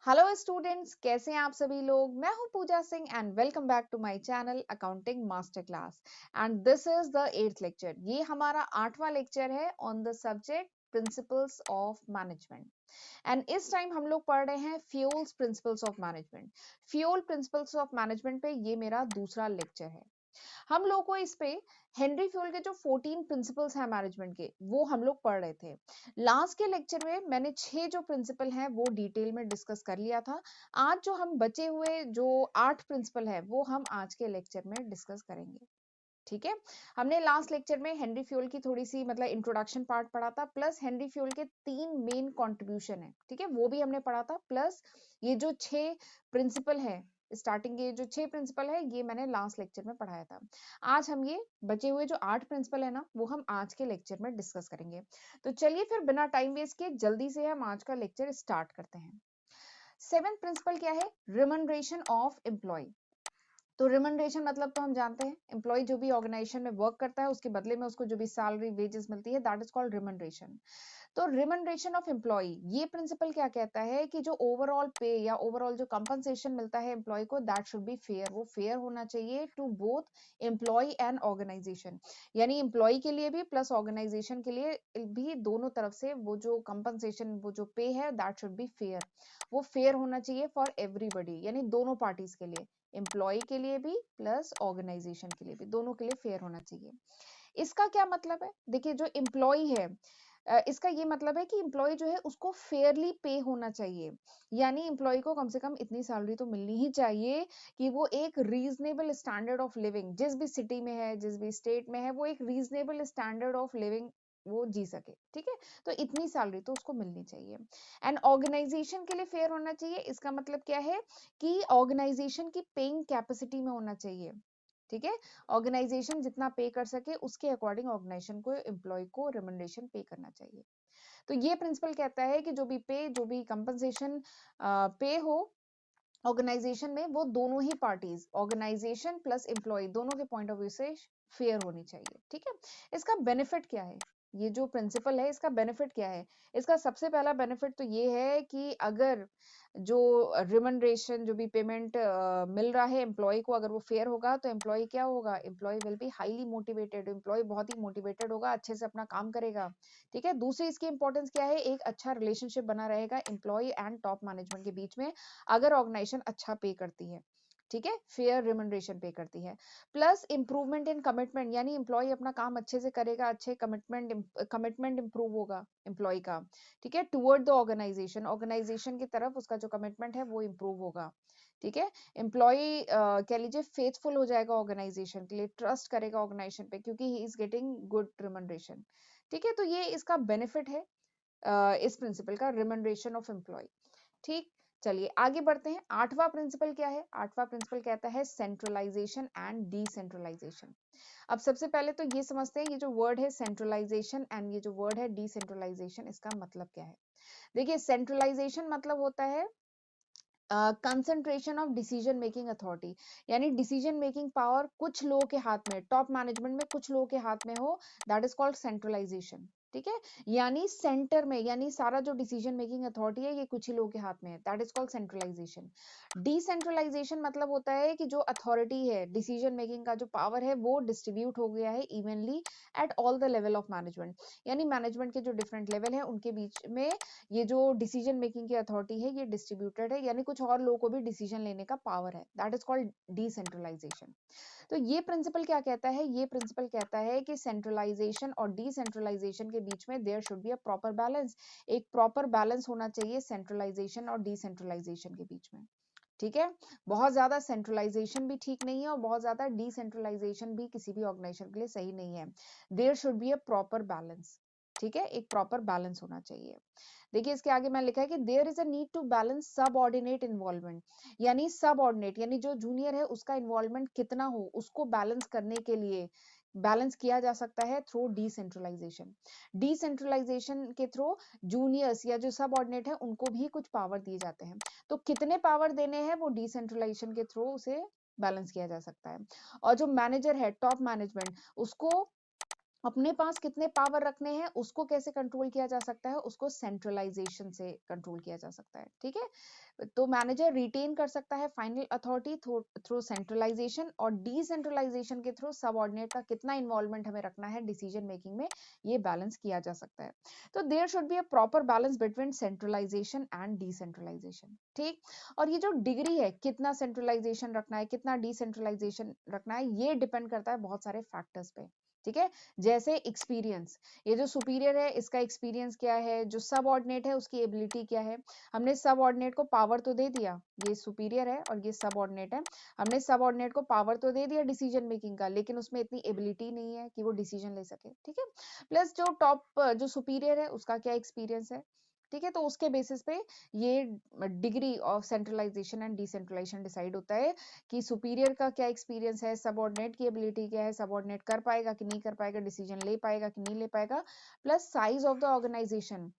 Hello students, कैसे हैं आप सभी लोग। मैं हूं Pooja Singh and welcome back to my channel accounting master class. And this is the 8th lecture. ये हमारा 8वां लेक्चर है on the subject principles of management. And इस टाइम हम लोग पढ़ रहे हैं Fayol's principles of management. Fayol principles of management पे ये मेरा दूसरा लेक्चर है। हम लोग को इस पे हेनरी फ्यूल के जो 14 प्रिंसिपल्स हैं मैनेजमेंट के, वो हम लोग पढ़ रहे थे। लास्ट के लेक्चर में मैंने 6 जो प्रिंसिपल हैं वो डिटेल में डिस्कस कर लिया था। आज जो हम बचे हुए जो 8 प्रिंसिपल है वो हम आज के लेक्चर में डिस्कस करेंगे। ठीक है। हमने लास्ट लेक्चर में हेनरी फ्यूल की थोड़ी सी मतलब इंट्रोडक्शन पार्ट पढ़ा था, प्लस हेनरी फ्यूल के 3 मेन कंट्रीब्यूशन है, ठीक है, वो भी हमने पढ़ा था। प्लस ये जो 6 प्रिंसिपल है, स्टार्टिंग के जो 6 प्रिंसिपल है, ये मैंने लास्ट लेक्चर में पढ़ाया था। आज हम ये बचे हुए जो 8 प्रिंसिपल है ना, वो हम आज के लेक्चर में डिस्कस करेंगे। तो चलिए फिर बिना टाइम वेस्ट किए जल्दी से हम आज का लेक्चर स्टार्ट करते हैं। 7th प्रिंसिपल क्या है? रिमनरेशन ऑफ एम्प्लॉय। तो रिमनरेशन मतलब तो हम जानते हैं, एम्प्लॉय जो भी ऑर्गेनाइजेशन में वर्क करता है उसके बदले में उसको जो भी सैलरी वेजेस मिलती है, दैट इज कॉल्ड रिमनरेशन। तो रिमनरेशन ऑफ एम्प्लॉय, ये प्रिंसिपल क्या कहता है कि जो ओवरऑल पे या ओवरऑल जो कंपनसेशन मिलता है एम्प्लॉय को, दैट शुड बी फेयर। वो फेयर होना चाहिए to both employ and organisation, यानी एम्प्लॉय के लिए भी प्लस ऑर्गेनाइजेशन के लिए भी, दोनों तरफ से वो जो कंपनसेशन, वो जो पे है, दैट शुड बी फेयर। वो फेयर होना चाहिए फॉर एवरीबडी, यानी दोनों पार्टीज के लिए, एम्प्लॉय के लिए भी प्लस ऑर्गेनाइजेशन के लिए भी, दोनों के लिए फेयर होना चाहिए। इसका क्या मतलब है? देखिए, जो एम्प्लॉय है, इसका ये मतलब है कि एम्प्लॉय जो है उसको फेयरली पे होना चाहिए। यानी एम्प्लॉय को कम से कम इतनी सैलरी तो मिलनी ही चाहिए कि वो एक रीजनेबल स्टैंडर्ड ऑफ लिविंग, जिस भी सिटी में है, जिस भी स्टेट में है, वो एक रीजनेबल स्टैंडर्ड ऑफ लिविंग वो जी सके। ठीक है, तो इतनी सैलरी तो उसको मिलनी चाहिए। एंड ऑर्गेनाइजेशन के लिए फेयर होना चाहिए, इसका मतलब क्या है कि ऑर्गेनाइजेशन की पेइंग कैपेसिटी में होना चाहिए। ठीक है, ऑर्गेनाइजेशन जितना पे कर सके उसके अकॉर्डिंग ऑर्गेनाइजेशन को, एम्प्लॉय को रिमंडेशन पे करना चाहिए। तो ये प्रिंसिपल कहता है कि जो भी पे, जो भी कंपनसेशन पे हो ऑर्गेनाइजेशन में, वो दोनों ही पार्टीज, ऑर्गेनाइजेशन प्लस एम्प्लॉय, दोनों के पॉइंट ऑफ व्यू से फेयर होनी चाहिए। ठीक है, इसका बेनिफिट क्या है? ये जो प्रिंसिपल है इसका बेनिफिट क्या है? इसका सबसे पहला बेनिफिट तो ये है कि अगर जो रिमनरेशन, जो भी पेमेंट मिल रहा है एम्प्लॉय को, अगर वो फेयर होगा तो एम्प्लॉय क्या होगा? Employ will be highly motivated. Employ बहुत ही मोटिवेटेड होगा, अच्छे से अपना काम करेगा। ठीक है, दूसरी इसकी इंपॉर्टेंस क्या है? एक अच्छा रिलेशनशिप बना रहेगा एम्प्लॉय एंड टॉप मैनेजमेंट के बीच में, अगर ऑर्गेनाइजेशन अच्छा पे करती है। ठीक है, फेयर रिमनरेशन पे करती है। प्लस इंप्रूवमेंट इन कमिटमेंट, यानी एम्प्लॉय अपना काम अच्छे से करेगा, अच्छे कमिटमेंट इंप्रूव होगा एम्प्लॉय का। ठीक है, टुवर्ड द ऑर्गेनाइजेशन, ऑर्गेनाइजेशन की तरफ उसका जो कमिटमेंट है वो इंप्रूव होगा। ठीक है, एम्प्लॉय कह लीजिए फेथफुल हो जाएगा ऑर्गेनाइजेशन के लिए, ट्रस्ट करेगा ऑर्गेनाइजेशन पे, क्योंकि ही इज गेटिंग गुड रिमनरेशन। ठीक है, तो ये इसका बेनिफिट है इस प्रिंसिपल का, रिमनरेशन ऑफ एम्प्लॉय। ठीक, चलिए आगे बढ़ते हैं। 8वां प्रिंसिपल क्या है? 8वां प्रिंसिपल कहता है सेंट्रलाइजेशन एंड डिसेंट्रलाइजेशन। अब सबसे पहले तो ये समझते हैं, ये जो वर्ड है सेंट्रलाइजेशन एंड ये जो वर्ड है डिसेंट्रलाइजेशन, इसका मतलब क्या है। देखिए, सेंट्रलाइजेशन मतलब होता है concentration of decision making authority, यानी डिसीजन मेकिंग पावर कुछ लोगों के हाथ में, टॉप मैनेजमेंट में कुछ लोगों के हाथ में हो, दैट इज कॉल्ड सेंट्रलाइजेशन। ठीक है, यानी सेंटर में, यानी सारा जो डिसीजन मेकिंग अथॉरिटी है ये कुछ ही लोगों के हाथ में है, that is called centralisation. Decentralisation मतलब होता है कि जो अथॉरिटी है, डिसीजन मेकिंग का जो पावर है, वो डिस्ट्रीब्यूट हो गया है evenly at all the level of management, यानी मैनेजमेंट के जो डिफरेंट लेवल है उनके बीच में ये जो डिसीजन मेकिंग की अथॉरिटी है ये डिस्ट्रीब्यूटेड है, यानी कुछ और लोगों को भी डिसीजन लेने का पावर है, दैट इज कॉल्ड डिसेंट्रलाइजेशन। तो ये प्रिंसिपल क्या कहता है? ये प्रिंसिपल कहता है कि सेंट्रलाइजेशन और डिसेंट्रलाइजेशन के बीच में there should be a proper balance, एक प्रॉपर बैलेंस होना चाहिए सेंट्रलाइजेशन और डिसेंट्रलाइजेशन के बीच में। ठीक है, बहुत ज्यादा सेंट्रलाइजेशन भी ठीक नहीं है और बहुत ज्यादा डिसेंट्रलाइजेशन भी किसी भी ऑर्गेनाइजेशन के लिए सही नहीं है। There should be a proper balance. ठीक है, एक प्रॉपर बैलेंस होना चाहिए। देखिए, इसके आगे मैंने लिखा है कि there is a need to balance subordinate involvement, यानी सबऑर्डिनेट यानी जो जूनियर है उसका इन्वॉल्वमेंट कितना हो, उसको बैलेंस करने के लिए बैलेंस किया जा सकता है थ्रू डिसेंट्रलाइजेशन। डिसेंट्रलाइजेशन के थ्रू जूनियर्स या जो सबऑर्डिनेट है उनको भी कुछ पावर दिए जाते हैं, तो कितने पावर देने हैं वो डिसेंट्रलाइजेशन के थ्रू उसे बैलेंस किया जा सकता है। और जो मैनेजर है, टॉप मैनेजमेंट, उसको अपने पास कितने पावर रखने हैं उसको कैसे कंट्रोल किया जा सकता है, उसको सेंट्रलाइजेशन से कंट्रोल किया जा सकता है। ठीक है, तो मैनेजर रिटेन कर सकता है फाइनल अथॉरिटी थ्रू सेंट्रलाइजेशन, और डिसेंट्रलाइजेशन के थ्रू सबऑर्डिनेट का कितना इन्वॉल्वमेंट हमें रखना है डिसीजन मेकिंग में, ये बैलेंस किया जा सकता है। तो there should be a proper balance between centralisation and decentralisation. ठीक, और ये जो डिग्री है कितना सेंट्रलाइजेशन रखना है कितना डिसेंट्रलाइजेशन रखना है, ये डिपेंड करता है बहुत सारे फैक्टर्स पे। ठीक है, जैसे एक्सपीरियंस, ये जो सुपीरियर है इसका एक्सपीरियंस क्या है, जो सबऑर्डिनेट है उसकी एबिलिटी क्या है। हमने सबऑर्डिनेट को पावर तो दे दिया, ये सुपीरियर है और ये सबऑर्डिनेट है, हमने सबऑर्डिनेट को पावर तो दे दिया डिसीजन मेकिंग का, लेकिन उसमें इतनी एबिलिटी नहीं है कि वो डिसीजन ले सके। ठीक है, प्लस जो टॉप जो सुपीरियर है उसका क्या एक्सपीरियंस है। ठीक है, तो उसके बेसिस पे ये degree of centralisation and decentralisation decide होता है कि सुपीरियर का क्या एक्सपीरियंस है, सबऑर्डिनेट की एबिलिटी क्या है, सबऑर्डिनेट कर पाएगा कि नहीं कर पाएगा, डिसीजन ले पाएगा कि नहीं ले पाएगा, plus size of the organisation,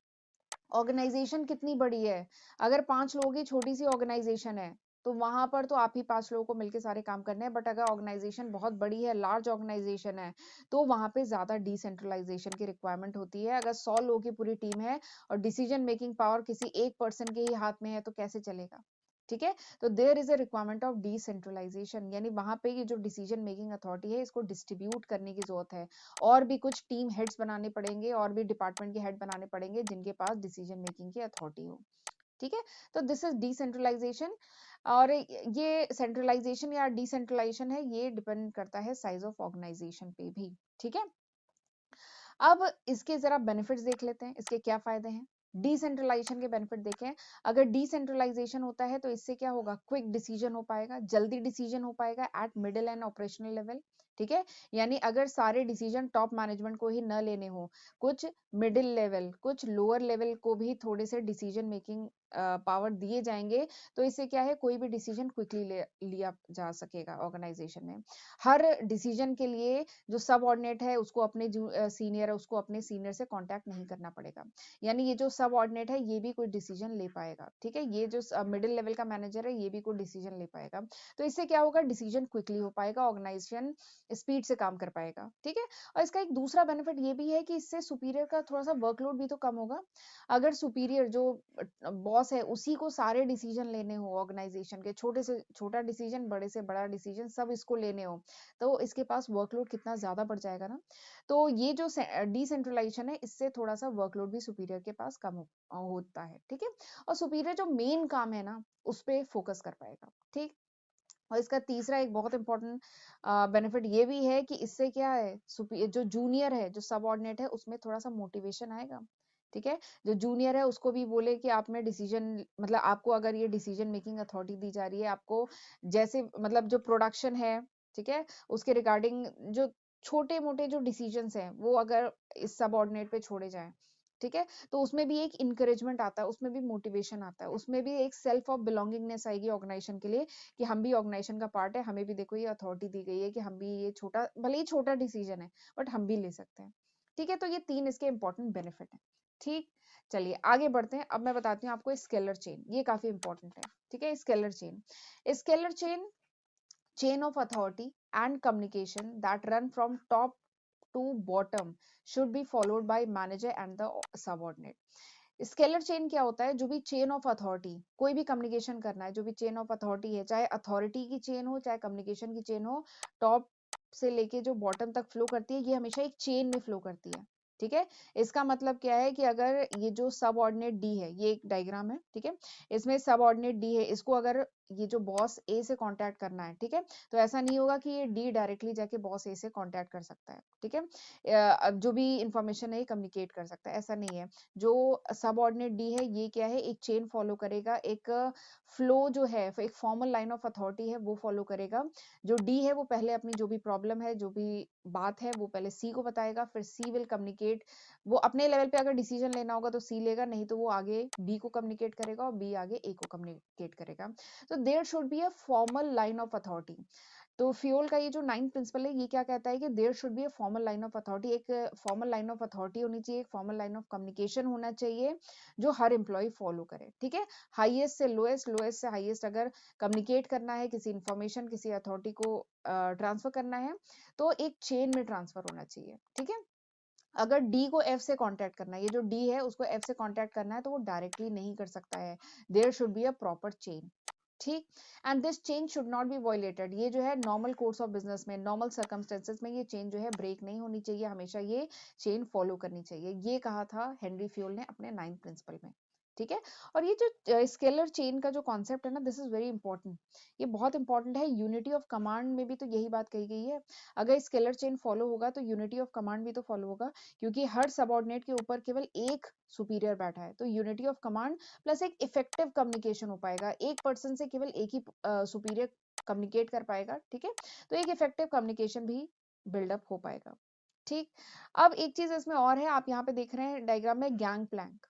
organisation कितनी बड़ी है। अगर 5 लोगों की छोटी सी ऑर्गेनाइजेशन है तो वहां पर तो आप ही 5 लोगों को मिलकर सारे काम करने हैं, बट अगर ऑर्गेनाइजेशन बहुत बड़ी है, लार्ज ऑर्गेनाइजेशन है, तो वहां पे ज्यादा डिसेंट्रलाइजेशन की रिक्वायरमेंट होती है। अगर 100 लोगों की पूरी टीम है और डिसीजन मेकिंग पावर किसी एक पर्सन के ही हाथ में है तो कैसे चलेगा। ठीक है, तो there is a requirement of decentralisation, यानी वहां पे ये जो डिसीजन मेकिंग अथॉरिटी है इसको डिस्ट्रीब्यूट करने की जरूरत है, और भी कुछ टीम हेड्स बनाने पड़ेंगे और भी डिपार्टमेंट के हेड बनाने पड़ेंगे जिनके पास डिसीजन मेकिंग की अथॉरिटी हो। ठीक है, तो दिस इज डिसेंट्रलाइजेशन। और ये सेंट्रलाइजेशन या डिसेंट्रलाइजेशन है, ये डिपेंड करता है साइज ऑफ ऑर्गेनाइजेशन पे भी। ठीक है, अब इसके जरा बेनिफिट्स देख लेते हैं, इसके क्या फायदे हैं। डिसेंट्रलाइजेशन के बेनिफिट देखें, अगर डिसेंट्रलाइजेशन होता है तो इससे क्या होगा, क्विक डिसीजन हो पाएगा, जल्दी डिसीजन हो पाएगा eight middle and operational level. ठीक है, यानी अगर सारे डिसीजन टॉप मैनेजमेंट को ही न लेने हो, कुछ मिडिल लेवल कुछ लोअर लेवल को भी थोड़े से डिसीजन मेकिंग पावर दिए जाएंगे, तो इससे क्या है कोई भी डिसीजन क्विकली लिया जा सकेगा ऑर्गेनाइजेशन में। हर डिसीजन के लिए जो सबऑर्डिनेट है उसको अपने सीनियर है उसको अपने सीनियर से कांटेक्ट नहीं करना पड़ेगा, यानी ये जो सबऑर्डिनेट है ये भी कोई डिसीजन ले पाएगा। ठीक है, ये जो मिडिल लेवल का मैनेजर है ये भी कोई डिसीजन ले पाएगा, तो इससे क्या होगा, डिसीजन क्विकली हो पाएगा, ऑर्गेनाइजेशन स्पीड से काम कर पाएगा। ठीक है, और इसका एक दूसरा बेनिफिट ये भी है कि इससे सुपीरियर का थोड़ा सा वर्कलोड भी तो कम होगा। अगर सुपीरियर जो बॉस है उसी को सारे डिसीजन लेने हो ऑर्गेनाइजेशन के, छोटे से छोटा डिसीजन बड़े से बड़ा डिसीजन सब इसको लेने हो, तो इसके पास वर्कलोड कितना ज्यादा बढ़ जाएगा ना। तो ये जो डिसेंट्रलाइजेशन है इससे थोड़ा सा वर्कलोड भी सुपीरियर के पास कम होता है। ठीक है, और सुपीरियर जो मेन काम है ना उस पे फोकस कर पाएगा। ठीक, और इसका तीसरा एक बहुत इंपॉर्टेंट बेनिफिट ये भी है कि इससे क्या है, जो जूनियर है जो सबऑर्डिनेट है उसमें थोड़ा सा मोटिवेशन आएगा। ठीक है, जो जूनियर है उसको भी बोले कि आप में डिसीजन, मतलब आपको अगर ये डिसीजन मेकिंग अथॉरिटी दी जा रही है, आपको जैसे मतलब जो प्रोडक्शन है, ठीक है, उसके रिगार्डिंग जो छोटे मोटे जो डिसीजंस हैं वो अगर इस सबऑर्डिनेट पे छोड़े जाएं, ठीक है, तो उसमें भी एक इंकरेजमेंट आता है, उसमें भी मोटिवेशन आता है, उसमें भी एक सेल्फ ऑफ बिलोंगिंगनेस आएगी ऑर्गेनाइजेशन के लिए कि हम भी ऑर्गेनाइजेशन का पार्ट है, हमें भी देखो ये अथॉरिटी दी गई है कि हम भी ये छोटा, भले ही छोटा डिसीजन है बट हम भी ले सकते हैं। ठीक है, तो ये 3 इसके इंपॉर्टेंट बेनिफिट है। ठीक, चलिए आगे बढ़ते हैं। अब मैं बताती हूँ आपको स्केलर चेन, ये काफी इंपॉर्टेंट है। ठीक है, scalar chain, scalar chain chain of authority and communication that run from top to bottom should be followed by manager and the subordinate। Scalar chain क्या होता है, जो भी चेन ऑफ अथॉरिटी, कोई भी कम्युनिकेशन करना है, जो भी चेन ऑफ अथॉरिटी है, चाहे अथॉरिटी की चेन हो चाहे कम्युनिकेशन की चेन हो, टॉप से लेके जो बॉटम तक फ्लो करती है, ये हमेशा एक चेन में फ्लो करती है। ठीक है, इसका मतलब क्या है कि अगर ये जो सब ऑर्डिनेट डी है, ये एक डायग्राम है, ठीक है, इसमें सब ऑर्डिनेट डी है, इसको अगर ये जो बॉस ए से कांटेक्ट करना है, ठीक है, तो ऐसा नहीं होगा कि ये डी डायरेक्टली जाके बॉस ए से कांटेक्ट कर सकता है। ठीक है, अब जो भी इंफॉर्मेशन है ये कम्युनिकेट कर सकता है, ऐसा नहीं है। जो सबऑर्डिनेट डी है ये क्या है, एक चेन फॉलो करेगा, एक फ्लो जो है, एक फॉर्मल लाइन ऑफ अथॉरिटी है वो फॉलो करेगा। जो डी है वो पहले अपनी जो भी प्रॉब्लम है, जो भी बात है वो पहले सी को बताएगा, फिर सी विल कम्युनिकेट, वो अपने लेवल पे अगर डिसीजन लेना होगा तो सी लेगा, नहीं तो वो आगे बी को कम्युनिकेट करेगा और बी आगे ए को कम्युनिकेट करेगा। तो there should be a formal line of authority. तो फ्यूल का ये जो 9th प्रिंसिपल है ये क्या कहता है कि there should be a formal line of authority, एक फॉर्मल लाइन ऑफ अथॉरिटी होनी चाहिए, एक फॉर्मल लाइन ऑफ कम्युनिकेशन होना चाहिए जो हर एम्प्लॉय फॉलो करे। ठीक है, हाईएस्ट से लोएस्ट, लोएस्ट से हाईएस्ट अगर कम्युनिकेट करना है, किसी इंफॉर्मेशन किसी अथॉरिटी को ट्रांसफर करना है, तो एक चेन में ट्रांसफर होना चाहिए। ठीक है, अगर डी को एफ से कांटेक्ट करना है, ये जो डी है उसको एफ से कांटेक्ट करना है, तो वो डायरेक्टली नहीं कर सकता है। There should be a proper chain, ठीक। And this change should not be violated, ये जो है नॉर्मल कोर्स ऑफ बिजनेस में, नॉर्मल सर्कमस्टेंसेस में ये चेन जो है ब्रेक नहीं होनी चाहिए, हमेशा ये चेन फॉलो करनी चाहिए। ये कहा था हेनरी फ्यूल ने अपने 9th प्रिंसिपल में, ठीक है। और ये जो स्केलर चेन का जो कॉन्सेप्ट है ना, दिस इज वेरी इंपॉर्टेंट, ये बहुत इंपॉर्टेंट है। यूनिटी ऑफ कमांड में भी तो यही बात कही गई है। अगर स्केलर चेन फॉलो होगा तो यूनिटी ऑफ कमांड भी तो फॉलो होगा, क्योंकि हर सबऑर्डिनेट के ऊपर केवल एक सुपीरियर बैठा है, तो यूनिटी ऑफ कमांड प्लस एक इफेक्टिव कम्युनिकेशन हो पाएगा। एक पर्सन से केवल एक ही सुपीरियर कम्युनिकेट कर पाएगा, ठीक है, तो एक इफेक्टिव कम्युनिकेशन भी बिल्डअप हो पाएगा, ठीक। अब एक चीज इसमें और है, आप यहाँ पे देख रहे हैं डायग्राम में गैंग प्लैंक।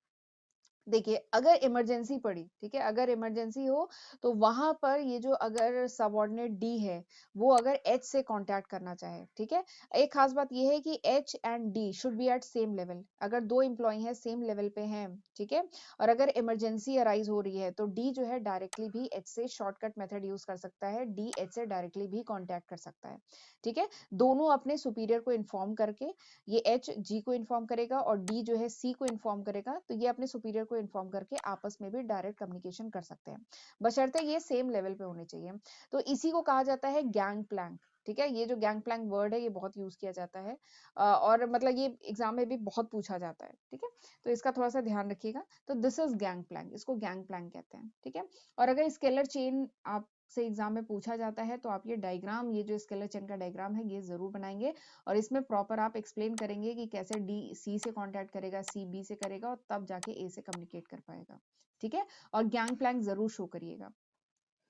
देखिए अगर इमरजेंसी पड़ी, ठीक है, अगर इमरजेंसी हो तो वहां पर ये जो अगर सबऑर्डिनेट डी है वो अगर एच से कांटेक्ट करना चाहे, ठीक है, एक खास बात ये है कि H and D should be at same level. अगर दो एम्प्लॉय हैं सेम लेवल पे हैं, ठीक है, और अगर इमरजेंसी अराइज हो रही है तो डी जो है डायरेक्टली भी एच से शॉर्टकट मेथड यूज कर सकता है, डी एच से डायरेक्टली भी कॉन्टैक्ट कर सकता है, ठीक है। दोनों अपने सुपीरियर को इन्फॉर्म करके, ये एच जी को इन्फॉर्म करेगा और डी जो है सी को इन्फॉर्म करेगा, तो ये अपने सुपीरियर को इन्फॉर्म करके आपस में भी डायरेक्ट कम्युनिकेशन कर सकते हैं, बशर्ते ये सेम लेवल पे होने चाहिए। तो इसी को कहा जाता है गैंग प्लैंक, ठीक है। ये जो गैंग प्लैंक वर्ड है ये बहुत यूज किया जाता है, और मतलब ये एग्जाम में भी बहुत पूछा जाता है, ठीक है, तो इसका थोड़ा सा ध्यान रखिएगा। तो दिस इज गैंग प्लैंक, इसको गैंग प्लैंक कहते हैं, ठीक है। और अगर स्केलर चेन आप से एग्जाम में पूछा जाता है तो आप ये डायग्राम, ये जो स्केलर चेन का डायग्राम है ये जरूर बनाएंगे, और इसमें प्रॉपर आप एक्सप्लेन करेंगे कि कैसे डी सी से कांटेक्ट करेगा, सी बी से करेगा, और तब जाके ए से कम्युनिकेट कर पाएगा, ठीक है। और गैंग प्लैंक जरूर शो करिएगा,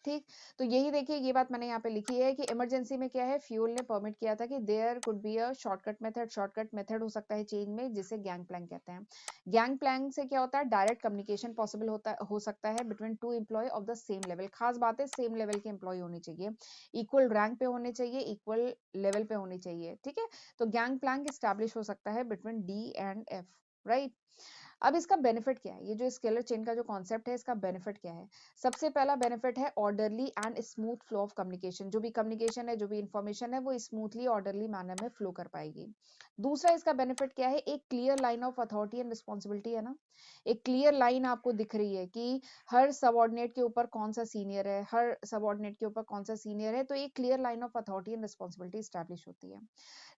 ठीक। तो यही देखिए, ये बात मैंने यहाँ पे लिखी है कि इमरजेंसी में क्या है, फ्यूल ने परमिट किया था कि there could be a shortcut method हो सकता है चेन में, जिसे गैंग प्लैंक कहते हैं। गैंग प्लैंक से क्या होता है, डायरेक्ट कम्युनिकेशन पॉसिबल हो सकता है between two employ of the same level. खास बात है सेम लेवल के एम्प्लॉय होने चाहिए, इक्वल रैंक पे होने चाहिए, इक्वल लेवल पे होने चाहिए, ठीक है। तो गैंग प्लैंक स्टैब्लिश हो सकता है between D and F, right. अब इसका बेनिफिट क्या है, ये जो स्केलर चेन का जो कॉन्सेप्ट है इसका बेनिफिट क्या है। सबसे पहला बेनिफिट है orderly and smooth flow of communication, जो भी कम्युनिकेशन है, जो भी इंफॉर्मेशन है, वो स्मूथली ऑर्डरली मैनर में फ्लो कर पाएगी। दूसरा इसका बेनिफिट क्या है, एक clear line of authority and responsibility है ना, एक क्लियर लाइन आपको दिख रही है कि हर सबऑर्डिनेट के ऊपर कौन सा सीनियर है, हर सबऑर्डिनेट के ऊपर कौन सा सीनियर है, तो एक clear line of authority and responsibility establish होती है।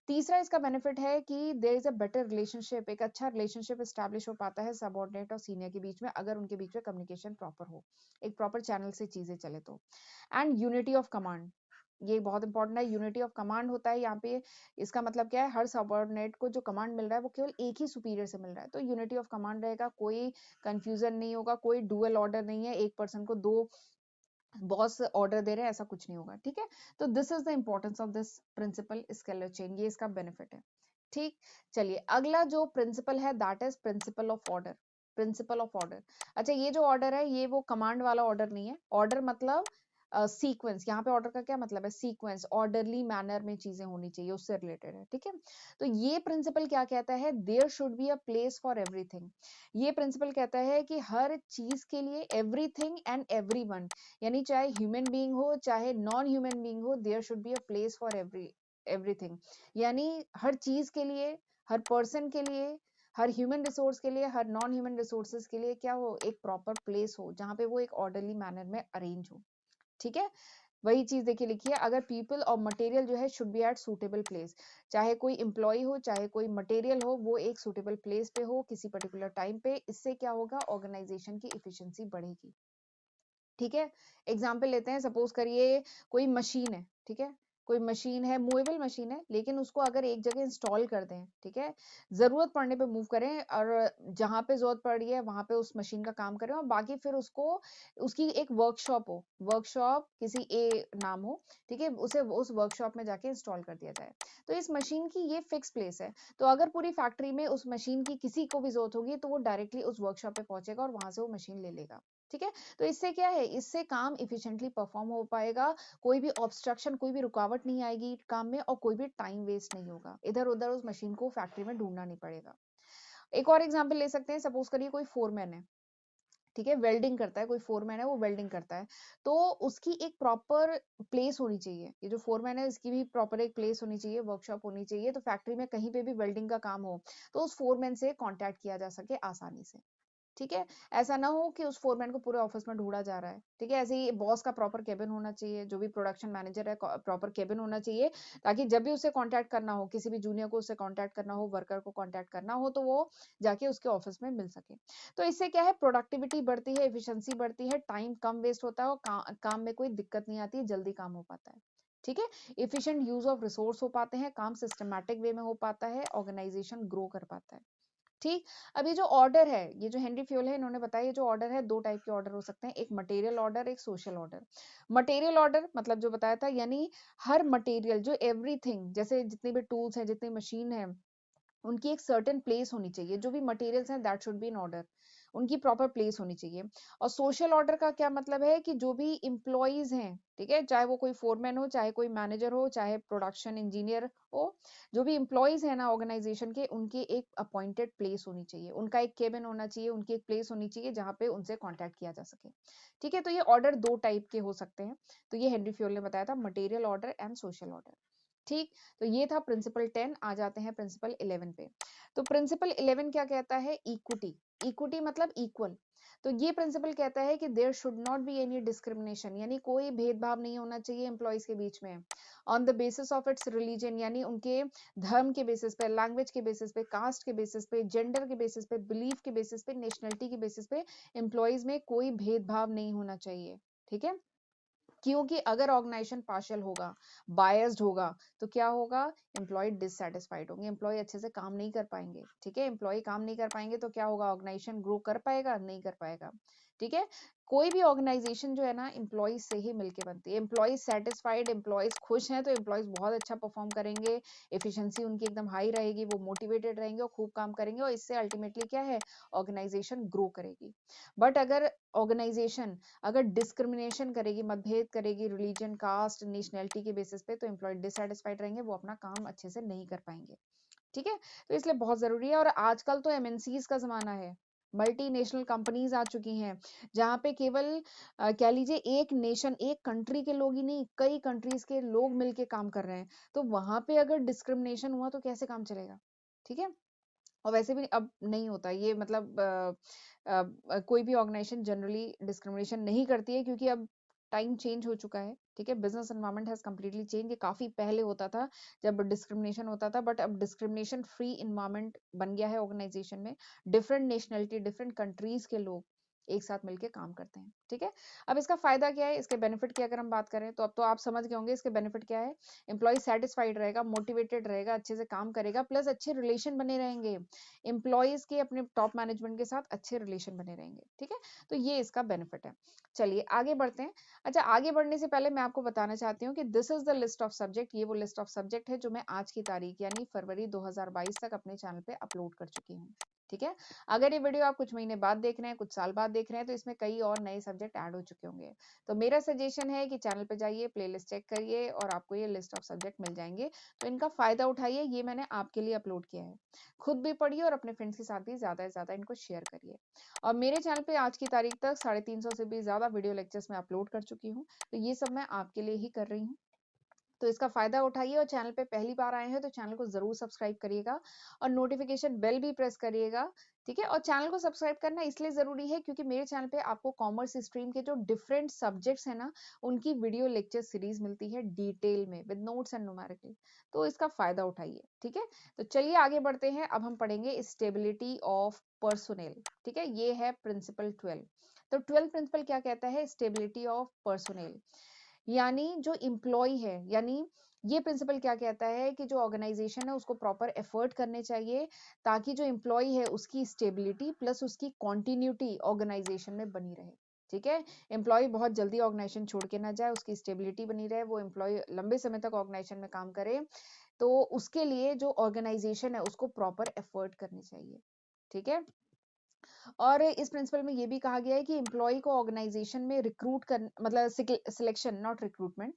तीसरा इसका बेनिफिट है कि there is a better relationship, एक अच्छा रिलेशनशिप एस्टैब्लिश हो पाता है सबऑर्डिनेट और सीनियर के बीच में, अगर उनके बीच में कम्युनिकेशन प्रॉपर हो, एक प्रॉपर चैनल से चीजें चले तो। एंड यूनिटी ऑफ कमांड, ये बहुत इंपॉर्टेंट है, यूनिटी ऑफ कमांड होता है यहाँ पे। इसका मतलब क्या है, हर सबऑर्डिनेट को जो कमांड मिल रहा है वो केवल एक ही सुपीरियर से मिल रहा है, तो यूनिटी ऑफ कमांड रहेगा, कोई कंफ्यूजन नहीं होगा, कोई डुअल ऑर्डर नहीं है, एक पर्सन को दो बॉस ऑर्डर दे रहे हैं, ऐसा कुछ नहीं होगा, ठीक है। तो this is the importance of this principle scalar chain, ये इसका बेनिफिट है, ठीक। चलिए अगला जो प्रिंसिपल है that is principle of order, principle of order. अच्छा ये जो ऑर्डर है ये वो कमांड वाला ऑर्डर नहीं है, ऑर्डर मतलब सीक्वेंस, यहाँ पे ऑर्डर का क्या मतलब है, सीक्वेंस, ऑर्डरली मैनर में चीजें होनी चाहिए, उससे रिलेटेड है, ठीक है। तो ये प्रिंसिपल क्या कहता है, there should be a place for everything. ये प्रिंसिपल कहता है कि हर चीज के लिए, एवरीथिंग एंड एवरीवन, यानी चाहे ह्यूमन बीइंग हो चाहे नॉन ह्यूमन बीइंग हो, there should be a place for everything. यानी हर चीज के लिए, हर पर्सन के लिए, हर ह्यूमन रिसोर्स के लिए, हर नॉन ह्यूमन रिसोर्सेज के लिए क्या हो, एक प्रॉपर प्लेस हो जहां पे वो एक ऑर्डरली मैनर में अरेंज हो, ठीक है। वही चीज देखिए लिखिए, अगर पीपल और मटेरियल जो है should be at suitable place, चाहे कोई एम्प्लॉय हो चाहे कोई मटेरियल हो, वो एक सूटेबल प्लेस पे हो किसी पर्टिकुलर टाइम पे, इससे क्या होगा, ऑर्गेनाइजेशन की इफिशिएंसी बढ़ेगी, ठीक है। एग्जाम्पल लेते हैं, सपोज करिए कोई मशीन है, ठीक है, कोई मशीन है, मूवेबल मशीन है, लेकिन उसको अगर एक जगह इंस्टॉल कर दें, ठीक है, जरूरत पड़ने पे मूव करें, और जहां पे जरूरत पड़ रही है वहां पे उस मशीन का काम करें, और बाकी फिर उसको, उसकी एक वर्कशॉप हो, वर्कशॉप किसी ए नाम हो, ठीक है, उसे उस वर्कशॉप में जाके इंस्टॉल कर दिया जाए, तो इस मशीन की ये फिक्स प्लेस है। तो अगर पूरी फैक्ट्री में उस मशीन की किसी को भी जरूरत होगी तो वो डायरेक्टली उस वर्कशॉप पे पहुंचेगा और वहां से वो मशीन ले लेगा, ठीक है। तो इससे क्या है, इससे काम इफिशिएंटली परफॉर्म हो पाएगा, कोई भी ऑब्स्ट्रक्शन, कोई भी रुकावट नहीं आएगी काम में, और कोई भी टाइम वेस्ट नहीं होगा, इधर उधर उस मशीन को फैक्ट्री में ढूंढना नहीं पड़ेगा। एक और एग्जांपल ले सकते हैं, सपोज करिए कोई फोरमैन है, ठीक है, वेल्डिंग करता है, कोई फोरमैन है वो वेल्डिंग करता है, तो उसकी एक प्रॉपर प्लेस होनी चाहिए। ये जो फोरमैन है इसकी भी प्रॉपर एक प्लेस होनी चाहिए, वर्कशॉप होनी चाहिए, तो फैक्ट्री में कहीं पे भी वेल्डिंग का काम हो तो उस फोरमैन से कांटेक्ट किया जा सके आसानी से। ठीक है, ऐसा ना हो कि उस फोरमैन को पूरे ऑफिस में ढूंढा जा रहा है। ठीक है, ऐसे ही बॉस का प्रॉपर केबिन होना चाहिए, जो भी प्रोडक्शन मैनेजर है प्रॉपर केबिन होना चाहिए, ताकि जब भी उसे कांटेक्ट करना हो, किसी भी जूनियर को उससे कांटेक्ट करना हो, वर्कर को कांटेक्ट करना हो, तो वो जाके उसके ऑफिस में मिल सके। तो इससे क्या है, प्रोडक्टिविटी बढ़ती है, एफिशिएंसी बढ़ती है, टाइम कम वेस्ट होता है और काम में कोई दिक्कत नहीं आती है, जल्दी काम हो पाता है। ठीक है, एफिशिएंट यूज ऑफ रिसोर्स हो पाते हैं, काम सिस्टमैटिक वे में हो पाता है, ऑर्गेनाइजेशन ग्रो कर पाता है। ठीक, अब ये जो ऑर्डर है, ये जो हेनरी फ्योल है इन्होंने बताया, ये जो ऑर्डर है दो टाइप के ऑर्डर हो सकते हैं, एक मटेरियल ऑर्डर, एक सोशल ऑर्डर। मटेरियल ऑर्डर मतलब जो बताया था, यानी हर मटेरियल, जो एवरीथिंग, जैसे जितने भी टूल्स हैं, जितनी मशीन है, उनकी एक सर्टेन प्लेस होनी चाहिए। जो भी मटेरियल्स हैं that should be in order, उनकी प्रॉपर प्लेस होनी चाहिए। और सोशल ऑर्डर का क्या मतलब है कि जो भी इम्प्लॉइज हैं, ठीक है, चाहे वो कोई फोरमैन हो, चाहे कोई मैनेजर हो, चाहे प्रोडक्शन इंजीनियर हो, जो भी इम्प्लॉइज है ना ऑर्गेनाइजेशन के, उनकी एक अपॉइंटेड प्लेस होनी चाहिए, उनका एक केबिन होना चाहिए, उनकी एक प्लेस होनी चाहिए जहां पे उनसे कांटेक्ट किया जा सके। ठीक है, तो ये ऑर्डर दो टाइप के हो सकते हैं, तो ये हेनरी फ्योल ने बताया था, material order and social order. ठीक, तो ये था प्रिंसिपल 10। आ जाते हैं प्रिंसिपल 11 पे। तो प्रिंसिपल 11 क्या कहता है, इक्विटी। इक्विटी मतलब इक्वल। तो ये प्रिंसिपल कहता है कि there should not be any discrimination, यानी कोई भेदभाव नहीं होना चाहिए एम्प्लॉइज के बीच में, on the basis of its religion, यानी उनके धर्म के बेसिस पे, लैंग्वेज के बेसिस पे, कास्ट के बेसिस पे, जेंडर के बेसिस पे, बिलीफ के बेसिस पे, नेशनलिटी के बेसिस पे एम्प्लॉइज में कोई भेदभाव नहीं होना चाहिए। ठीक है, क्योंकि अगर ऑर्गेनाइजेशन पार्शियल होगा, बायस्ड होगा, तो क्या होगा, एम्प्लॉय डिससेटिस्फाइड होंगे, एम्प्लॉय अच्छे से काम नहीं कर पाएंगे। ठीक है, एम्प्लॉय काम नहीं कर पाएंगे तो क्या होगा, ऑर्गेनाइजेशन ग्रो कर पाएगा, नहीं कर पाएगा। ठीक है, कोई भी ऑर्गेनाइजेशन जो है ना एम्प्लॉय से ही मिलके बनती है। एम्प्लॉय सेटिस्फाइड, एम्प्लॉयज खुश हैं, तो एम्प्लॉयज बहुत अच्छा परफॉर्म करेंगे, एफिशिएंसी उनकी एकदम हाई रहेगी, वो मोटिवेटेड रहेंगे और खूब काम करेंगे, और इससे अल्टीमेटली क्या है, ऑर्गेनाइजेशन ग्रो करेगी। बट अगर ऑर्गेनाइजेशन अगर डिस्क्रिमिनेशन करेगी, मतभेद करेगी रिलीजन, कास्ट, नेशनैलिटी के बेसिस पे, तो एम्प्लॉय डिससेटिस्फाइड रहेंगे, वो अपना काम अच्छे से नहीं कर पाएंगे। ठीक है, तो इसलिए बहुत जरूरी है। और आजकल तो एमएनसीज का जमाना है, मल्टीनेशनल कंपनीज आ चुकी हैं, जहां पे केवल कह लीजिए एक नेशन, एक कंट्री के लोग ही नहीं, कई कंट्रीज के लोग मिलके काम कर रहे हैं, तो वहां पे अगर डिस्क्रिमिनेशन हुआ तो कैसे काम चलेगा। ठीक है, और वैसे भी अब नहीं होता ये, मतलब कोई भी ऑर्गेनाइजेशन जनरली डिस्क्रिमिनेशन नहीं करती है, क्योंकि अब टाइम चेंज हो चुका है। ठीक है, business environment has completely change. ये काफी पहले होता था जब डिस्क्रिमिनेशन होता था, बट अब डिस्क्रिमिनेशन फ्री इन्वायरमेंट बन गया है ऑर्गेनाइजेशन में। डिफरेंट नेशनलिटी, डिफरेंट कंट्रीज के लोग एक साथ मिलके काम करते हैं। ठीक है, अब इसका फायदा क्या है, इसके बेनिफिट की अगर हम बात करें, तो अब तो आप समझ गए होंगे इसके बेनिफिट क्या है। एम्प्लॉय सेटिस्फाइड रहेगा, मोटिवेटेड रहेगा, अच्छे से काम करेगा, प्लस अच्छे रिलेशन बने रहेंगे, एम्प्लॉयज के अपने टॉप मैनेजमेंट के साथ अच्छे रिलेशन बने रहेंगे। ठीक है, तो ये इसका बेनिफिट है। चलिए आगे बढ़ते हैं। अच्छा, आगे बढ़ने से पहले मैं आपको बताना चाहती हूँ कि this is the list of subject. ये वो लिस्ट ऑफ सब्जेक्ट है जो मैं आज की तारीख यानी फरवरी 2022 तक अपने चैनल पे अपलोड कर चुकी हूँ। ठीक है, अगर ये वीडियो आप कुछ महीने बाद देख रहे हैं, कुछ साल बाद देख रहे हैं, तो इसमें कई और नए सब्जेक्ट ऐड हो चुके होंगे। तो मेरा सजेशन है कि चैनल पे जाइए, प्लेलिस्ट चेक करिए और आपको ये लिस्ट ऑफ सब्जेक्ट मिल जाएंगे। तो इनका फायदा उठाइए, ये मैंने आपके लिए अपलोड किया है। खुद भी पढ़िए और अपने फ्रेंड्स के साथ भी ज्यादा से ज्यादा इनको शेयर करिए। और मेरे चैनल पे आज की तारीख तक 350 से भी ज्यादा वीडियो लेक्चर्स मैं अपलोड कर चुकी हूँ, तो ये सब मैं आपके लिए ही कर रही हूँ। तो इसका फायदा उठाइए, और चैनल पे पहली बार आए हैं तो चैनल को जरूर सब्सक्राइब करिएगा और नोटिफिकेशन बेल भी प्रेस करिएगा। ठीक है, और चैनल को सब्सक्राइब करना इसलिए जरूरी है क्योंकि मेरे चैनल पे आपको कॉमर्स स्ट्रीम के जो डिफरेंट सब्जेक्ट्स है ना, उनकी वीडियो लेक्चर सीरीज मिलती है डिटेल में विद नोट्स एंड न्यूमेरिकल। तो इसका फायदा उठाइए। ठीक है, तो चलिए आगे बढ़ते हैं। अब हम पढ़ेंगे स्टेबिलिटी ऑफ पर्सोनेल। ठीक है, ये है प्रिंसिपल 12। तो 12 प्रिंसिपल क्या कहता है, स्टेबिलिटी ऑफ पर्सोनेल, यानी जो इम्प्लॉय है, यानी ये प्रिंसिपल क्या कहता है कि जो ऑर्गेनाइजेशन है उसको प्रॉपर एफर्ट करने चाहिए, ताकि जो इम्प्लॉय है उसकी स्टेबिलिटी प्लस उसकी कॉन्टिन्यूटी ऑर्गेनाइजेशन में बनी रहे। ठीक है, एम्प्लॉय बहुत जल्दी ऑर्गेनाइजेशन छोड़ के ना जाए, उसकी स्टेबिलिटी बनी रहे, वो एम्प्लॉय लंबे समय तक ऑर्गेनाइजेशन में काम करे, तो उसके लिए जो ऑर्गेनाइजेशन है उसको प्रॉपर एफर्ट करनी चाहिए। ठीक है, और इस प्रिंसिपल में ये भी कहा गया है कि एम्प्लॉय को ऑर्गेनाइजेशन में रिक्रूट कर, मतलब सिलेक्शन नॉट रिक्रूटमेंट,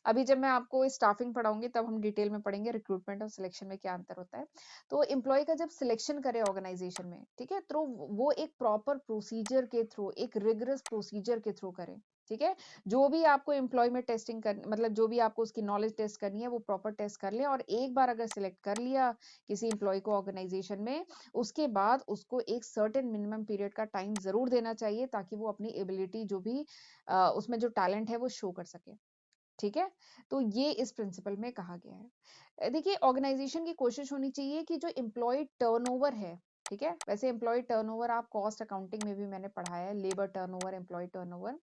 अभी जब मैं आपको स्टाफिंग पढ़ाऊंगी तब हम डिटेल में पढ़ेंगे रिक्रूटमेंट और सिलेक्शन में क्या अंतर होता है। तो एम्प्लॉय का जब सिलेक्शन करे ऑर्गेनाइजेशन में, ठीक है, तो वो एक प्रॉपर प्रोसीजर के थ्रू, एक रिगरस प्रोसीजर के थ्रू करे, ठीक है। जो भी आपको एम्प्लॉय में टेस्टिंग कर, मतलब जो भी आपको उसकी नॉलेज टेस्ट करनी है वो प्रॉपर टेस्ट कर ले, और एक बार अगर सिलेक्ट कर लिया किसी एम्प्लॉय को ऑर्गेनाइजेशन में, उसके बाद उसको एक सर्टेन मिनिमम पीरियड का टाइम जरूर देना चाहिए ताकि वो अपनी एबिलिटी जो भी उसमें जो टैलेंट है वो शो कर सके, ठीक है। तो ये इस प्रिंसिपल में कहा गया है। देखिए ऑर्गेनाइजेशन की कोशिश होनी चाहिए कि जो एम्प्लॉय टर्नओवर है, ठीक है, वैसे एम्प्लॉय टर्नओवर आप कॉस्ट अकाउंटिंग में भी मैंने पढ़ाया है, labour turnover, employ turnover.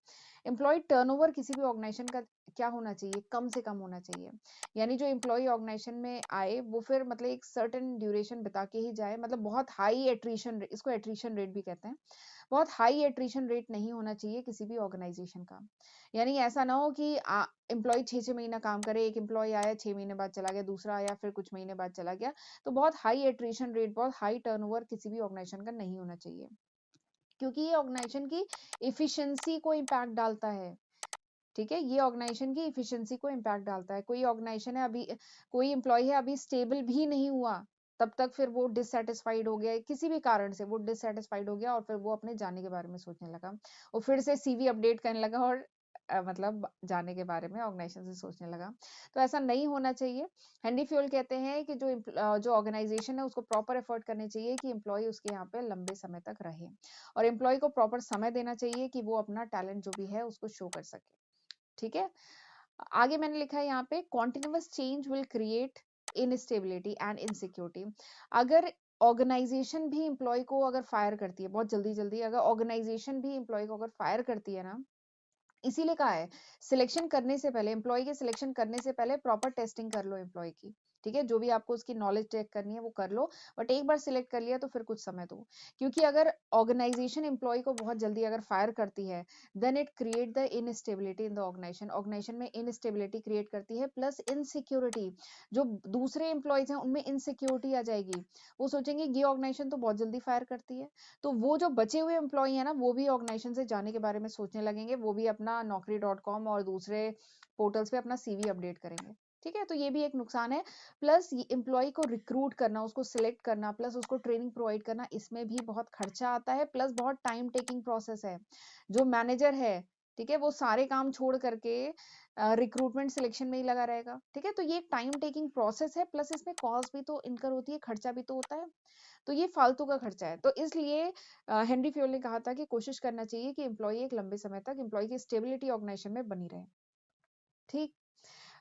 Employ turnover किसी भी ऑर्गेनाइजेशन का क्या होना चाहिए, कम से कम होना चाहिए। यानी जो एम्प्लॉय ऑर्गेनाइजेशन में आए वो फिर मतलब एक सर्टेन ड्यूरेशन बता के ही जाए, मतलब बहुत हाई एट्रीशन, इसको एट्रीशन रेट भी कहते हैं, बहुत हाई एट्रीशन रेट नहीं होना चाहिए किसी भी ऑर्गेनाइजेशन का। यानी ऐसा ना हो कि एम्प्लॉय 6-6 महीना काम करे, एक एम्प्लॉय आया 6 महीने बाद चला गया, दूसरा आया फिर कुछ महीने बाद चला गया, तो बहुत हाई एट्रीशन रेट, बहुत हाई टर्नओवर किसी भी ऑर्गेनाइजेशन का नहीं होना चाहिए, क्योंकि ये ऑर्गेनाइजेशन की इफिशिएंसी को इम्पैक्ट डालता है, ठीक है। ये ऑर्गेनाइजेशन की इफिशिएंसी को इम्पैक्ट डालता है। कोई ऑर्गेनाइजेशन है अभी, कोई एम्प्लॉय है अभी स्टेबल भी नहीं हुआ, तब तक फिर वो डिससेटिस्फाइड हो गया, किसी भी कारण से वो डिससेटिस्फाइड हो गया और फिर वो अपने जाने के बारे में सोचने लगा, वो फिर से सीवी अपडेट करने लगा और मतलब जाने के बारे में ऑर्गेनाइजेशन से सोचने लगा। तो ऐसा नहीं होना चाहिए। हेनरी फ्यूल कहते हैं कि जो ऑर्गेनाइजेशन है उसको प्रॉपर एफर्ट करने चाहिए कि एम्प्लॉय उसके यहाँ पे लंबे समय तक रहे, और एम्प्लॉय को प्रॉपर समय देना चाहिए कि वो अपना टैलेंट जो भी है उसको शो कर सके, ठीक है। आगे मैंने लिखा है यहाँ पे, continuous change will create instability and insecurity. अगर ऑर्गेनाइजेशन भी एम्प्लॉय को अगर फायर करती है बहुत जल्दी जल्दी, अगर ऑर्गेनाइजेशन भी एम्प्लॉय को अगर फायर करती है ना, इसीलिए कहा है सिलेक्शन करने से पहले, एम्प्लॉय के सिलेक्शन करने से पहले प्रॉपर टेस्टिंग कर लो एम्प्लॉय की, ठीक है। जो भी आपको उसकी नॉलेज चेक करनी है वो कर लो, बट एक बार सिलेक्ट कर लिया तो फिर कुछ समय दो, क्योंकि अगर ऑर्गेनाइजेशन एम्प्लॉय को बहुत जल्दी अगर फायर करती है, then it create the instability in the organisation, organisation में इनस्टेबिलिटी क्रिएट करती है, प्लस इनसिक्योरिटी, जो दूसरे एम्प्लॉयज हैं उनमें इनसिक्योरिटी आ जाएगी, वो सोचेंगे ये ऑर्गेनाइजेशन तो बहुत जल्दी फायर करती है, तो वो जो बचे हुए एम्प्लॉय है ना वो भी ऑर्गेनाइजेशन से जाने के बारे में सोचने लगेंगे, वो भी अपना naukri.com और दूसरे पोर्टल्स पे अपना सीवी अपडेट करेंगे, ठीक है। तो ये भी एक नुकसान है। प्लस एम्प्लॉय को रिक्रूट करना, उसको सिलेक्ट करना, प्लस उसको ट्रेनिंग प्रोवाइड करना, इसमें भी बहुत खर्चा आता है, प्लस बहुत टाइम टेकिंग प्रोसेस है। जो मैनेजर है, ठीक है, वो सारे काम छोड़ करके रिक्रूटमेंट सिलेक्शन में ही लगा रहेगा, ठीक है। तो ये एक टाइम टेकिंग प्रोसेस है, प्लस इसमें कॉस्ट भी तो इनकर होती है, खर्चा भी तो होता है, तो ये फालतू का खर्चा है। तो इसलिए हेनरी फ्यूल ने कहा था कि कोशिश करना चाहिए कि एम्प्लॉय एक लंबे समय तक, एम्प्लॉय की स्टेबिलिटी ऑर्गेनाइजेशन में बनी रहे, ठीक।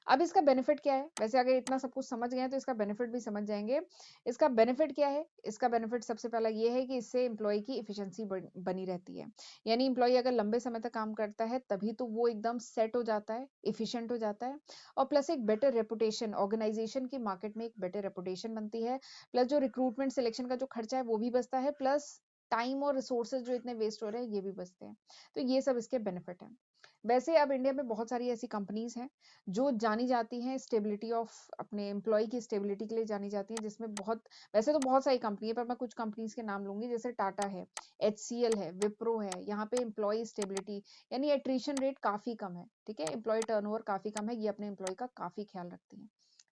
अब इसका बेनिफिट क्या है, वैसे अगर इतना सब कुछ समझ गए हैं तो इसका बेनिफिट भी समझ जाएंगे। इसका बेनिफिट क्या है, इसका बेनिफिट सबसे पहला ये है कि इससे एम्प्लॉय की इफिशिएंसी बनी रहती है। यानी एम्प्लॉय अगर लंबे समय तक काम करता है तभी तो वो एकदम सेट हो जाता है, इफिशिएंट हो जाता है, और प्लस एक बेटर रेपुटेशन, ऑर्गेनाइजेशन की मार्केट में एक बेटर रेपुटेशन बनती है, प्लस जो रिक्रूटमेंट सिलेक्शन का जो खर्चा है वो भी बचता है, प्लस टाइम और रिसोर्सेज जो इतने वेस्ट हो रहे हैं ये भी बचते हैं। तो ये सब इसके बेनिफिट हैं। वैसे अब इंडिया में बहुत सारी ऐसी कंपनीज हैं जो जानी जाती हैं स्टेबिलिटी ऑफ, अपने एम्प्लॉय की स्टेबिलिटी के लिए जानी जाती हैं, जिसमें बहुत, वैसे तो बहुत सारी कंपनी है पर मैं कुछ कंपनीज के नाम लूंगी, जैसे टाटा है, एचसीएल है, विप्रो है। यहाँ पे एम्प्लॉय स्टेबिलिटी यानी एट्रिशन रेट काफी कम है, ठीक है, एम्प्लॉय टर्नओवर काफी कम है, ये अपने एम्प्लॉय का काफी ख्याल रखती है,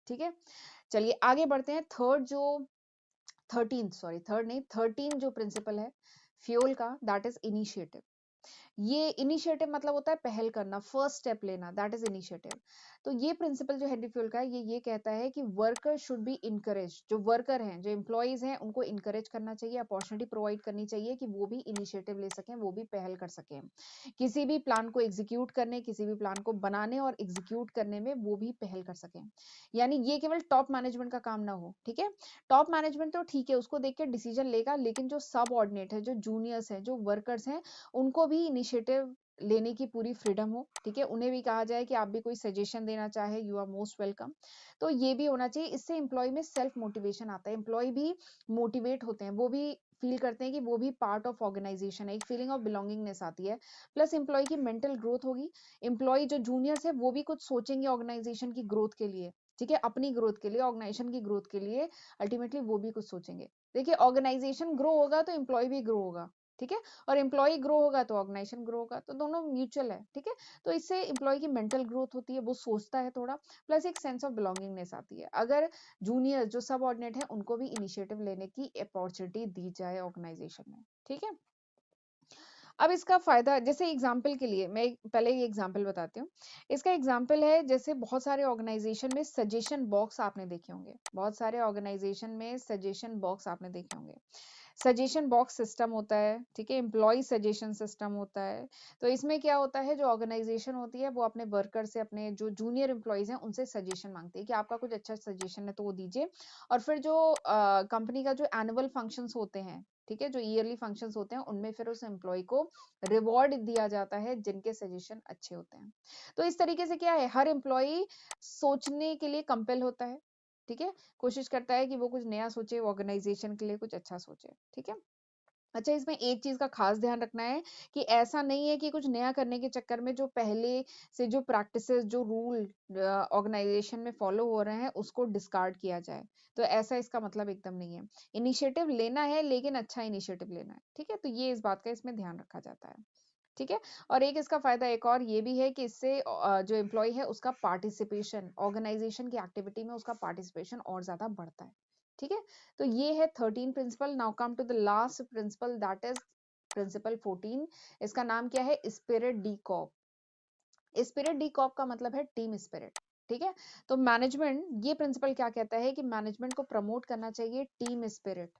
ठीक है। चलिए आगे बढ़ते हैं। थर्ड नहीं, 13 जो प्रिंसिपल है फ्यूल का, दैट इज इनिशिएटिव। ये इनिशिएटिव मतलब होता है पहल करना, फर्स्ट स्टेप लेना, दैट इज इनिशिएटिव। तो ये प्रिंसिपल जो हेनरी फ्यूल का है ये कहता है कि वर्कर शुड बी इनकरेज, जो वर्कर हैं, जो एम्प्लॉइज हैं, उनको इनकरेज करना चाहिए, अपॉर्चुनिटी प्रोवाइड करनी चाहिए कि वो भी इनिशिएटिव ले सकें, वो भी पहल कर सकें, किसी भी प्लान को एग्जीक्यूट करने, किसी भी प्लान को बनाने और एग्जीक्यूट करने में वो भी पहल कर सकें। यानी ये केवल टॉप मैनेजमेंट का काम ना हो, ठीक है। टॉप मैनेजमेंट तो ठीक है, उसको देख के डिसीजन लेगा, लेकिन जो सब ऑर्डिनेट है, जो जूनियर्स हैं, जो वर्कर्स हैं, उनको भी इनिशिएटिव लेने की पूरी फ्रीडम हो, ठीक है। उन्हें भी कहा जाए कि आप भी कोई सजेशन देना चाहे, यू आर मोस्ट वेलकम। तो ये भी होना चाहिए, इससे एम्प्लॉय में सेल्फ मोटिवेशन आता है, एम्प्लॉय भी मोटिवेट होते हैं, वो भी फील करते हैं कि वो भी पार्ट ऑफ ऑर्गेनाइजेशन है, एक फीलिंग ऑफ बिलोंगिंगनेस आती है। प्लस एम्प्लॉय की मेंटल ग्रोथ होगी, एम्प्लॉय जो जूनियर्स है वो भी कुछ सोचेंगे ऑर्गेनाइजेशन की ग्रोथ के लिए, ठीक है, अपनी ग्रोथ के लिए, ऑर्गेनाइजेशन की ग्रोथ के लिए, अल्टीमेटली वो भी कुछ सोचेंगे। देखिए ऑर्गेनाइजेशन ग्रो होगा तो एम्प्लॉय भी ग्रो होगा, ठीक है, और एम्प्लॉय ग्रो होगा तो ऑर्गेनाइजेशन ग्रो होगा, तो दोनों म्यूचुअल है, ठीक है। तो इससे एम्प्लॉय की मेंटल ग्रोथ होती है, वो सोचता है थोड़ा, प्लस एक सेंस ऑफ बिलोंगिंगनेस आती है। अगर जूनियर जो सबऑर्डिनेट है उनको भी इनिशिएटिव लेने की अपॉर्चुनिटी दी जाए ऑर्गेनाइजेशन में, ठीक है। अब इसका फायदा, जैसे एग्जाम्पल के लिए मैं पहले ये एग्जाम्पल बताती हूँ। इसका एग्जाम्पल है, जैसे बहुत सारे ऑर्गेनाइजेशन में सजेशन बॉक्स आपने देखे होंगे, बहुत सारे ऑर्गेनाइजेशन में सजेशन बॉक्स आपने देखे होंगे। सजेशन बॉक्स सिस्टम होता है, ठीक है, एम्प्लॉय सजेशन सिस्टम होता है। तो इसमें क्या होता है, जो ऑर्गेनाइजेशन होती है वो अपने वर्कर से, अपने जो जूनियर एम्प्लॉयज हैं उनसे सजेशन मांगती है कि आपका कुछ अच्छा सजेशन है तो वो दीजिए। और फिर जो कंपनी का जो एनुअल फंक्शंस होते हैं, ठीक है, जो ईयरली फंक्शंस होते हैं, उनमें फिर उस एम्प्लॉय को रिवॉर्ड दिया जाता है जिनके सजेशन अच्छे होते हैं। तो इस तरीके से क्या है, हर एम्प्लॉय सोचने के लिए कंपेल होता है, ठीक है, कोशिश करता है कि वो कुछ नया सोचे, ऑर्गेनाइजेशन के लिए कुछ अच्छा सोचे, ठीक है। अच्छा, इसमें एक चीज का खास ध्यान रखना है कि ऐसा नहीं है कि कुछ नया करने के चक्कर में जो पहले से जो प्रैक्टिसेस, जो रूल ऑर्गेनाइजेशन में फॉलो हो रहे हैं उसको डिस्कार्ड किया जाए। तो ऐसा इसका मतलब एकदम नहीं है। इनिशिएटिव लेना है, लेकिन अच्छा इनिशिएटिव लेना है, ठीक है। तो ये इस बात का इसमें ध्यान रखा जाता है, ठीक है। और एक इसका फायदा एक और ये भी है कि इससे जो एम्प्लॉय है उसका पार्टिसिपेशन, ऑर्गेनाइजेशन की एक्टिविटी में उसका पार्टिसिपेशन और ज्यादा बढ़ता है, ठीक है। तो ये है 13 principle. Now come to the last principle, that is principle 14। इसका नाम क्या है, spirit de corps. Spirit de corps का मतलब है टीम स्पिरिट, ठीक है। तो मैनेजमेंट, ये प्रिंसिपल क्या कहता है कि मैनेजमेंट को प्रमोट करना चाहिए टीम स्पिरिट।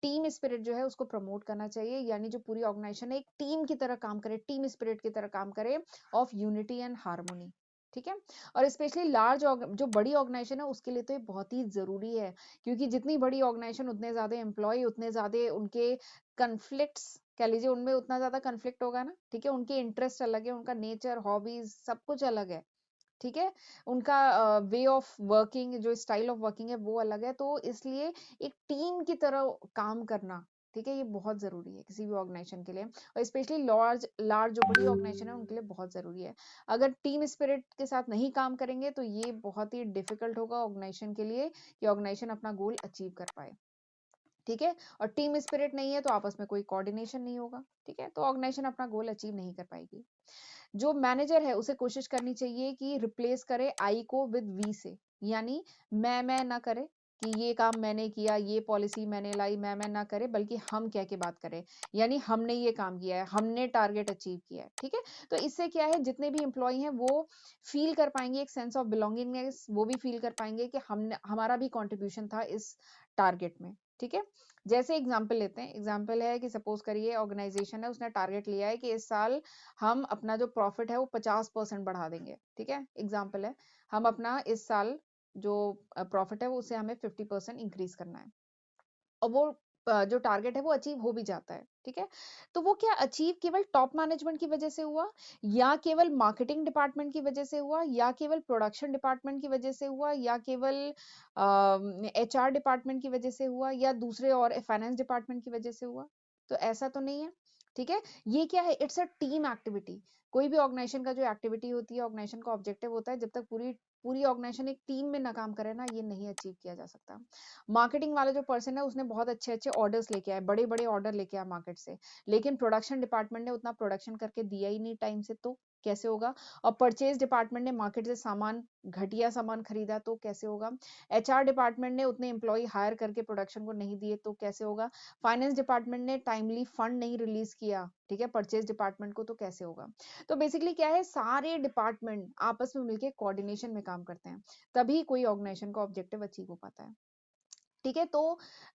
टीम स्पिरिट जो है उसको प्रमोट करना चाहिए, यानी जो पूरी ऑर्गेनाइजेशन है एक टीम की तरह काम करे, टीम स्पिरिट की तरह काम करे, ऑफ यूनिटी एंड हार्मोनी, ठीक है। और स्पेशली लार्ज, जो बड़ी ऑर्गेनाइजेशन है उसके लिए तो ये बहुत ही जरूरी है, क्योंकि जितनी बड़ी ऑर्गेनाइजेशन उतने ज्यादा एम्प्लॉय, उतने ज्यादा उनके कन्फ्लिक्ट्स, कह लीजिए उनमें उतना ज्यादा कन्फ्लिक्ट होगा ना, ठीक है। उनके इंटरेस्ट अलग है, उनका नेचर, हॉबीज, सब कुछ अलग है, ठीक है। उनका वे ऑफ वर्किंग, जो स्टाइल ऑफ वर्किंग है वो अलग है। तो इसलिए एक टीम की तरह काम करना, ठीक है, ये बहुत जरूरी है किसी भी ऑर्गेनाइजेशन के लिए, और स्पेशली लार्ज लार्ज जो बड़ी ऑर्गेनाइजेशन है उनके लिए बहुत जरूरी है। अगर टीम स्पिरिट के साथ नहीं काम करेंगे तो ये बहुत ही डिफिकल्ट होगा ऑर्गेनाइजेशन के लिए कि ऑर्गेनाइजेशन अपना गोल अचीव कर पाए, ठीक है। और टीम स्पिरिट नहीं है तो आपस में कोई कोऑर्डिनेशन नहीं होगा, ठीक है, तो ऑर्गेनाइजेशन अपना गोल अचीव नहीं कर पाएगी। जो मैनेजर है उसे कोशिश करनी चाहिए कि रिप्लेस करे आई को विद वी से, यानी मैं ना करे कि ये काम मैंने किया, ये पॉलिसी मैंने लाई, मैं ना करे, बल्कि हम कह के बात करें, यानी हमने ये काम किया है, हमने टारगेट अचीव किया है, ठीक है। तो इससे क्या है, जितने भी एम्प्लॉय हैं वो फील कर पाएंगे, एक सेंस ऑफ बिलोंगिंगनेस, वो भी फील कर पाएंगे कि हमने, हमारा भी कंट्रीब्यूशन था इस टारगेट में, ठीक है। जैसे एग्जाम्पल लेते हैं, एग्जाम्पल है कि सपोज करिए ऑर्गेनाइजेशन है, उसने टारगेट लिया है कि इस साल हम अपना जो प्रॉफिट है वो 50% बढ़ा देंगे, ठीक है, एग्जाम्पल है। हम अपना इस साल जो प्रॉफिट है वो उसे हमें 50% इंक्रीज करना है, और वो जो टारगेट है वो अचीव हो भी जाता है, ठीक है। तो वो क्या अचीव केवल टॉप मैनेजमेंट की वजह से हुआ, या केवल मार्केटिंग डिपार्टमेंट की वजह से हुआ, या केवल प्रोडक्शन डिपार्टमेंट की वजह से हुआ, या केवल एचआर डिपार्टमेंट की वजह से हुआ, या दूसरे और फाइनेंस डिपार्टमेंट की वजह से हुआ? तो ऐसा तो नहीं है, ठीक है। ये क्या है, इट्स अ टीम एक्टिविटी। कोई भी ऑर्गेनाइजेशन का जो एक्टिविटी होती है, ऑर्गेनाइजेशन का ऑब्जेक्टिव होता है, जब तक पूरी पूरी ऑर्गेनाइजेशन एक टीम में ना काम करे ना, ये नहीं अचीव किया जा सकता। मार्केटिंग वाला जो पर्सन है उसने बहुत अच्छे अच्छे ऑर्डर्स लेके आए, बड़े बड़े ऑर्डर लेके आए मार्केट से, लेकिन प्रोडक्शन डिपार्टमेंट ने उतना प्रोडक्शन करके दिया ही नहीं टाइम से, तो कैसे होगा? और परचेज डिपार्टमेंट ने मार्केट से सामान, घटिया सामान खरीदा, तो कैसे होगा? एचआर डिपार्टमेंट ने उतने एम्प्लॉय हायर करके प्रोडक्शन को नहीं दिए, तो कैसे होगा? फाइनेंस डिपार्टमेंट ने टाइमली फंड नहीं रिलीज किया, ठीक है, परचेज डिपार्टमेंट को, तो कैसे होगा? तो बेसिकली क्या है, सारे डिपार्टमेंट आपस में मिलकर कोऑर्डिनेशन में काम करते हैं, तभी कोई ऑर्गेनाइजेशन का ऑब्जेक्टिव अचीव हो पाता है, ठीक है। तो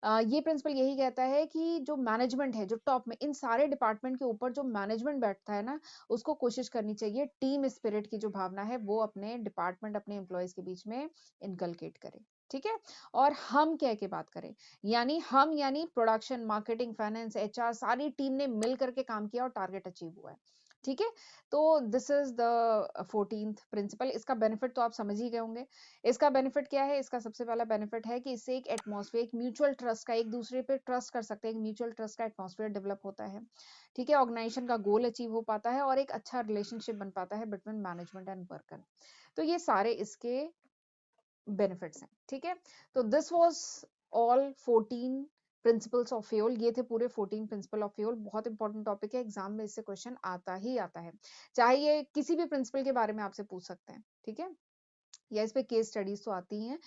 ये प्रिंसिपल यही कहता है कि जो मैनेजमेंट है, जो टॉप में इन सारे डिपार्टमेंट के ऊपर जो मैनेजमेंट बैठता है ना, उसको कोशिश करनी चाहिए टीम स्पिरिट की जो भावना है वो अपने डिपार्टमेंट, अपने एम्प्लॉयज के बीच में इनकलकेट करे, ठीक है। और हम कह के बात करें, यानी हम, यानी प्रोडक्शन, मार्केटिंग, फाइनेंस, एचआर, सारी टीम ने मिल करके काम किया और टारगेट अचीव हुआ है, ठीक है। तो this is the 14th principle. इसका बेनिफिट तो आप समझ ही गए होंगे। इसका बेनिफिट क्या है? इसका सबसे पहला बेनिफिट है कि इससे एक एटमॉस्फेयर, एक म्यूचुअल ट्रस्ट का, एक दूसरे पे ट्रस्ट कर सकते हैं, एक म्यूचुअल ट्रस्ट का एटमॉस्फेयर डेवलप होता है, ठीक है। ऑर्गेनाइजेशन का गोल अचीव हो पाता है और एक अच्छा रिलेशनशिप बन पाता है बिटवीन मैनेजमेंट एंड वर्कर। तो ये सारे इसके बेनिफिट्स हैं, ठीक है। तो this was all 14 principles of fuel, ये थे पूरे 14 प्रिंसिपल ऑफ फ्यूल। बहुत इंपॉर्टेंट टॉपिक है, एग्जाम में इससे क्वेश्चन आता ही आता है, चाहे ये किसी भी प्रिंसिपल के बारे में आपसे पूछ सकते हैं, ठीक है, या इस पे केस स्टडीज तो आती ही हैं।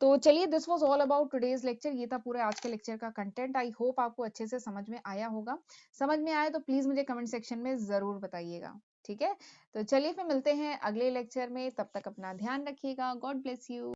तो चलिए, this was all about today's lecture. ये था पूरे आज के लेक्चर का कंटेंट। आई होप आपको अच्छे से समझ में आया होगा। समझ में आया तो प्लीज मुझे कमेंट सेक्शन में जरूर बताइएगा, ठीक है। तो चलिए फिर मिलते हैं अगले लेक्चर में, तब तक अपना ध्यान रखिएगा। God bless you.